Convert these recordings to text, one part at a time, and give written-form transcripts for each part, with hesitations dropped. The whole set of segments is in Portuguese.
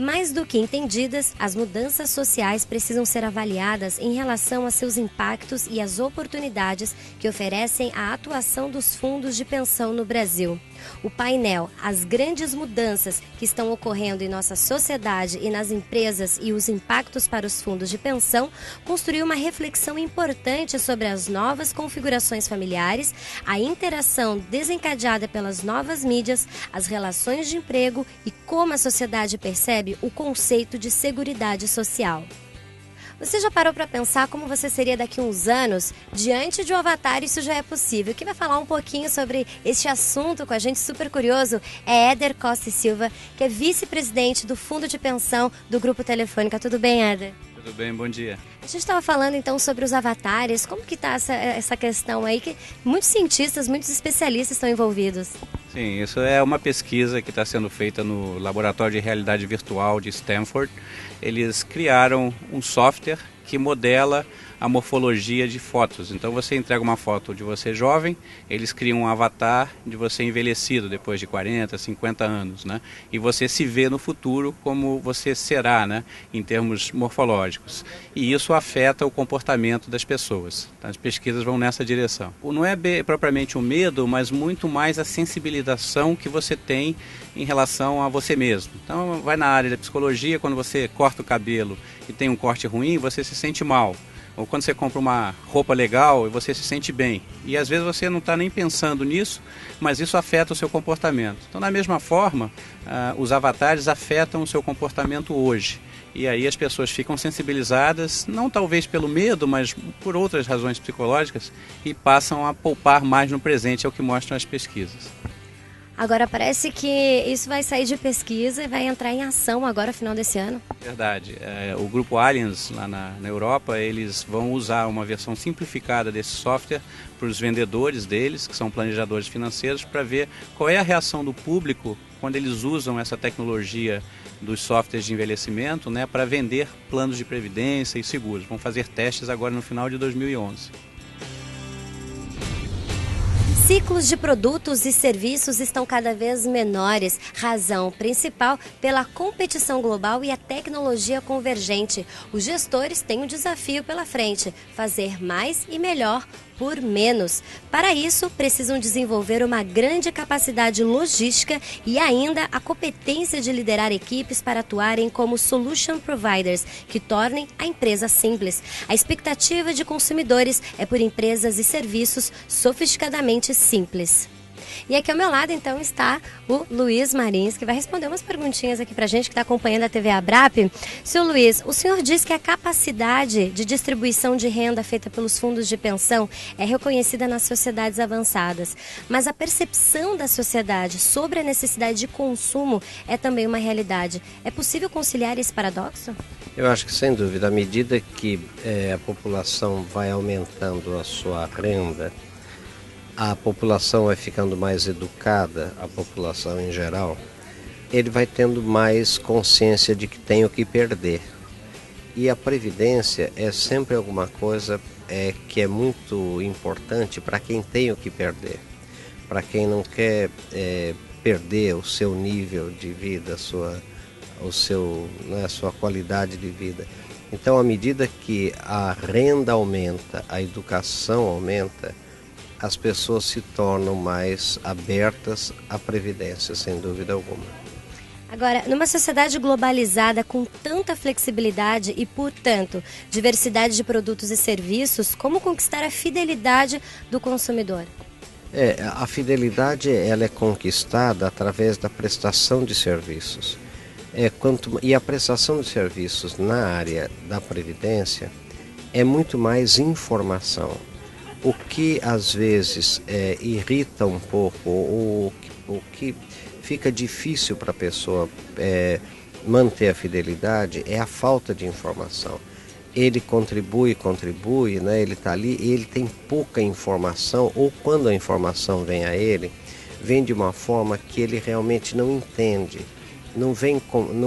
Mais do que entendidas, as mudanças sociais precisam ser avaliadas em relação a seus impactos e as oportunidades que oferecem a atuação dos fundos de pensão no Brasil. O painel As Grandes Mudanças que estão ocorrendo em nossa sociedade e nas empresas e os impactos para os fundos de pensão construiu uma reflexão importante sobre as novas configurações familiares, a interação desencadeada pelas novas mídias, as relações de emprego e como a sociedade percebe o conceito de seguridade social. Você já parou para pensar como você seria daqui a uns anos? Diante de um avatar, isso já é possível. Quem vai falar um pouquinho sobre este assunto com a gente, super curioso, é Éder Costa e Silva, que é vice-presidente do Fundo de Pensão do Grupo Telefônica. Tudo bem, Éder? Tudo bem, bom dia. A gente estava falando então sobre os avatares. Como que está essa questão aí que muitos cientistas, muitos especialistas estão envolvidos? Sim, isso é uma pesquisa que está sendo feita no Laboratório de Realidade Virtual de Stanford. Eles criaram um software que modela a morfologia de fotos. Então você entrega uma foto de você jovem, eles criam um avatar de você envelhecido depois de 40, 50 anos, né? E você se vê no futuro como você será, né? Em termos morfológicos. E isso afeta o comportamento das pessoas. Então, as pesquisas vão nessa direção. Não é propriamente o medo, mas muito mais a sensibilização que você tem em relação a você mesmo. Então vai na área da psicologia, quando você corta o cabelo e tem um corte ruim, você se sente mal. Ou quando você compra uma roupa legal e você se sente bem. E às vezes você não está nem pensando nisso, mas isso afeta o seu comportamento. Então, da mesma forma, os avatares afetam o seu comportamento hoje. E aí as pessoas ficam sensibilizadas, não talvez pelo medo, mas por outras razões psicológicas, e passam a poupar mais no presente, é o que mostram as pesquisas. Agora parece que isso vai sair de pesquisa e vai entrar em ação agora, no final desse ano. Verdade. O grupo Allianz, lá na Europa, eles vão usar uma versão simplificada desse software para os vendedores deles, que são planejadores financeiros, para ver qual é a reação do público quando eles usam essa tecnologia dos softwares de envelhecimento, né, para vender planos de previdência e seguros. Vão fazer testes agora no final de 2011. Ciclos de produtos e serviços estão cada vez menores, razão principal pela competição global e a tecnologia convergente. Os gestores têm um desafio pela frente: fazer mais e melhor por menos. Para isso, precisam desenvolver uma grande capacidade logística e ainda a competência de liderar equipes para atuarem como solution providers, que tornem a empresa simples. A expectativa de consumidores é por empresas e serviços sofisticadamente simples. E aqui ao meu lado, então, está o Luiz Marins, que vai responder umas perguntinhas aqui pra gente, que está acompanhando a TV Abrap. Seu Luiz, o senhor diz que a capacidade de distribuição de renda feita pelos fundos de pensão é reconhecida nas sociedades avançadas, mas a percepção da sociedade sobre a necessidade de consumo é também uma realidade. É possível conciliar esse paradoxo? Eu acho que, sem dúvida, à medida que a população vai aumentando a sua renda, a população vai ficando mais educada, a população em geral, ele vai tendo mais consciência de que tem o que perder. E a previdência é sempre alguma coisa que é muito importante para quem tem o que perder, para quem não quer perder o seu nível de vida, a sua qualidade de vida. Então, à medida que a renda aumenta, a educação aumenta, as pessoas se tornam mais abertas à previdência, sem dúvida alguma. Agora, numa sociedade globalizada com tanta flexibilidade e, portanto, diversidade de produtos e serviços, como conquistar a fidelidade do consumidor? A fidelidade ela é conquistada através da prestação de serviços. E a prestação de serviços na área da previdência é muito mais informação. O que às vezes irrita um pouco, ou o que fica difícil para a pessoa manter a fidelidade é a falta de informação. Ele contribui, né? Ele está ali e ele tem pouca informação, ou quando a informação vem a ele, vem de uma forma que ele realmente não entende. Não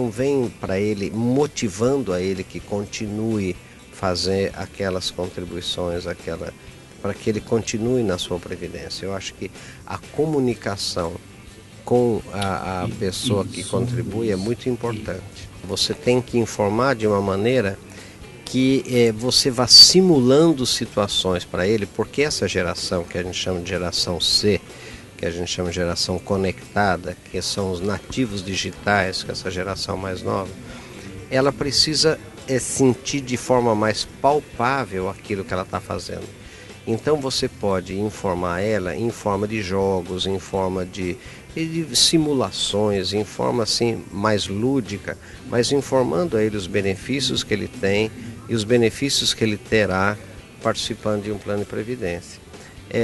vem para ele motivando a ele que continue fazer aquelas contribuições, para que ele continue na sua previdência. Eu acho que a comunicação com a pessoa que contribui é muito importante. Você tem que informar de uma maneira que você vá simulando situações para ele, porque essa geração que a gente chama de geração C, que a gente chama de geração conectada, que são os nativos digitais, que é essa geração mais nova, ela precisa sentir de forma mais palpável aquilo que ela está fazendo. Então você pode informar ela em forma de jogos, em forma de simulações, em forma assim mais lúdica, mas informando a ele os benefícios que ele tem e os benefícios que ele terá participando de um plano de previdência.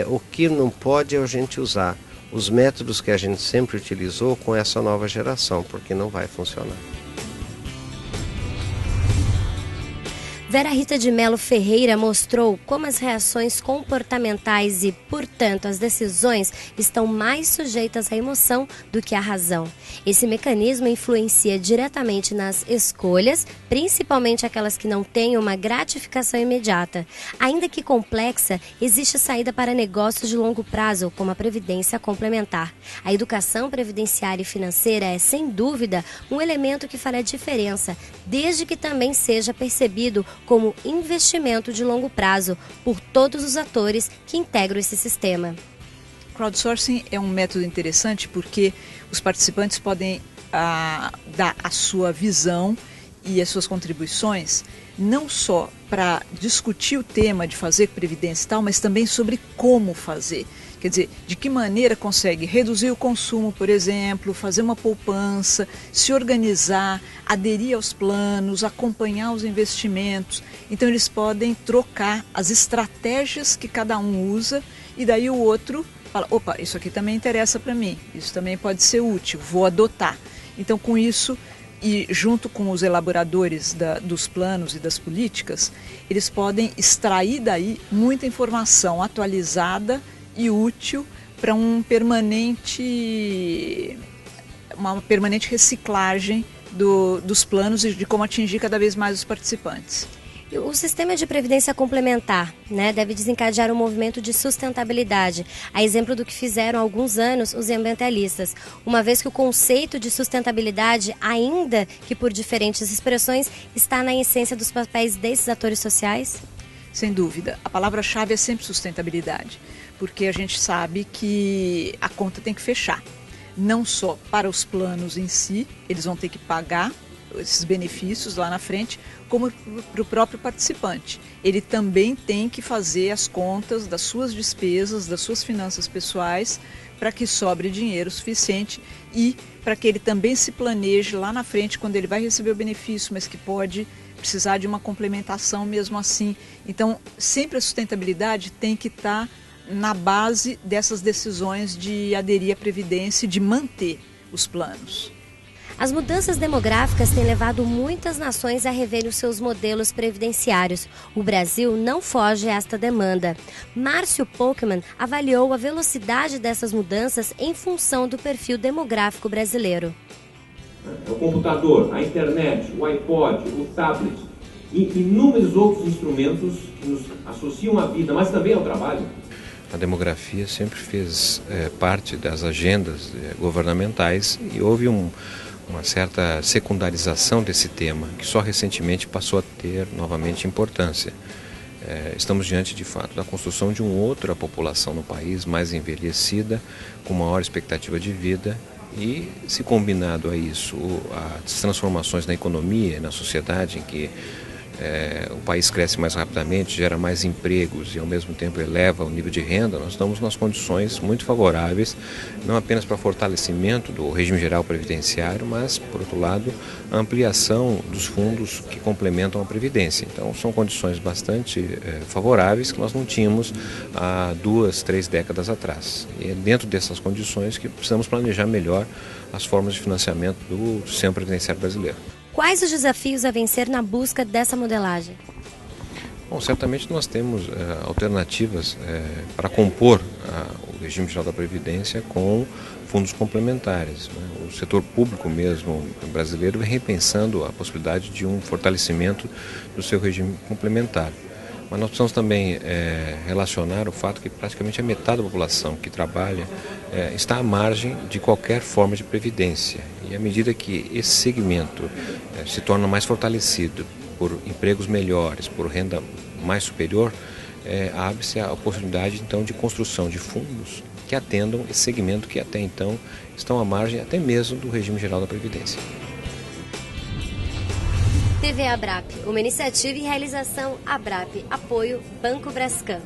O que não pode é a gente usar os métodos que a gente sempre utilizou com essa nova geração, porque não vai funcionar. Vera Rita de Mello Ferreira mostrou como as reações comportamentais e, portanto, as decisões estão mais sujeitas à emoção do que à razão. Esse mecanismo influencia diretamente nas escolhas, principalmente aquelas que não têm uma gratificação imediata. Ainda que complexa, existe saída para negócios de longo prazo, como a previdência complementar. A educação previdenciária e financeira é, sem dúvida, um elemento que fará diferença, desde que também seja percebido como investimento de longo prazo por todos os atores que integram esse sistema. Crowdsourcing é um método interessante porque os participantes podem dar a sua visão e as suas contribuições, não só para discutir o tema de fazer previdência e tal, mas também sobre como fazer. Quer dizer, de que maneira consegue reduzir o consumo, por exemplo, fazer uma poupança, se organizar, aderir aos planos, acompanhar os investimentos. Então eles podem trocar as estratégias que cada um usa e daí o outro fala, opa, isso aqui também interessa para mim, isso também pode ser útil, vou adotar. Então com isso, e junto com os elaboradores dos planos e das políticas, eles podem extrair daí muita informação atualizada e útil para uma permanente reciclagem dos planos e de como atingir cada vez mais os participantes. O sistema de previdência complementar, deve desencadear um movimento de sustentabilidade, a exemplo do que fizeram há alguns anos os ambientalistas, uma vez que o conceito de sustentabilidade, ainda que por diferentes expressões, está na essência dos papéis desses atores sociais? Sem dúvida. A palavra-chave é sempre sustentabilidade, porque a gente sabe que a conta tem que fechar. Não só para os planos em si, eles vão ter que pagar esses benefícios lá na frente, como para o próprio participante. Ele também tem que fazer as contas das suas despesas, das suas finanças pessoais, para que sobre dinheiro suficiente e para que ele também se planeje lá na frente, quando ele vai receber o benefício, mas que pode precisar de uma complementação mesmo assim. Então, sempre a sustentabilidade tem que estar na base dessas decisões de aderir à Previdência e de manter os planos. As mudanças demográficas têm levado muitas nações a reverem os seus modelos previdenciários. O Brasil não foge a esta demanda. Márcio Pokman avaliou a velocidade dessas mudanças em função do perfil demográfico brasileiro. O computador, a internet, o iPod, o tablet e inúmeros outros instrumentos que nos associam à vida, mas também ao trabalho. A demografia sempre fez parte das agendas governamentais e houve uma certa secundarização desse tema, que só recentemente passou a ter novamente importância. Estamos diante, de fato, da construção de uma outra população no país, mais envelhecida, com maior expectativa de vida, e se combinado a isso as transformações na economia, na sociedade, em que o país cresce mais rapidamente, gera mais empregos e ao mesmo tempo eleva o nível de renda, nós estamos nas condições muito favoráveis, não apenas para fortalecimento do regime geral previdenciário, mas, por outro lado, a ampliação dos fundos que complementam a Previdência. Então, são condições bastante favoráveis que nós não tínhamos há 2, 3 décadas atrás. E é dentro dessas condições que precisamos planejar melhor as formas de financiamento do sistema previdenciário brasileiro. Quais os desafios a vencer na busca dessa modelagem? Bom, certamente nós temos alternativas para compor o regime geral da Previdência com fundos complementares. O setor público mesmo brasileiro vem repensando a possibilidade de um fortalecimento do seu regime complementar. Mas nós precisamos também relacionar o fato que praticamente a metade da população que trabalha está à margem de qualquer forma de previdência. E à medida que esse segmento se torna mais fortalecido por empregos melhores, por renda mais superior, abre-se a oportunidade então de construção de fundos que atendam esse segmento que até então estão à margem até mesmo do regime geral da Previdência. TV Abrap, uma iniciativa e realização Abrap, apoio Banco Brascan.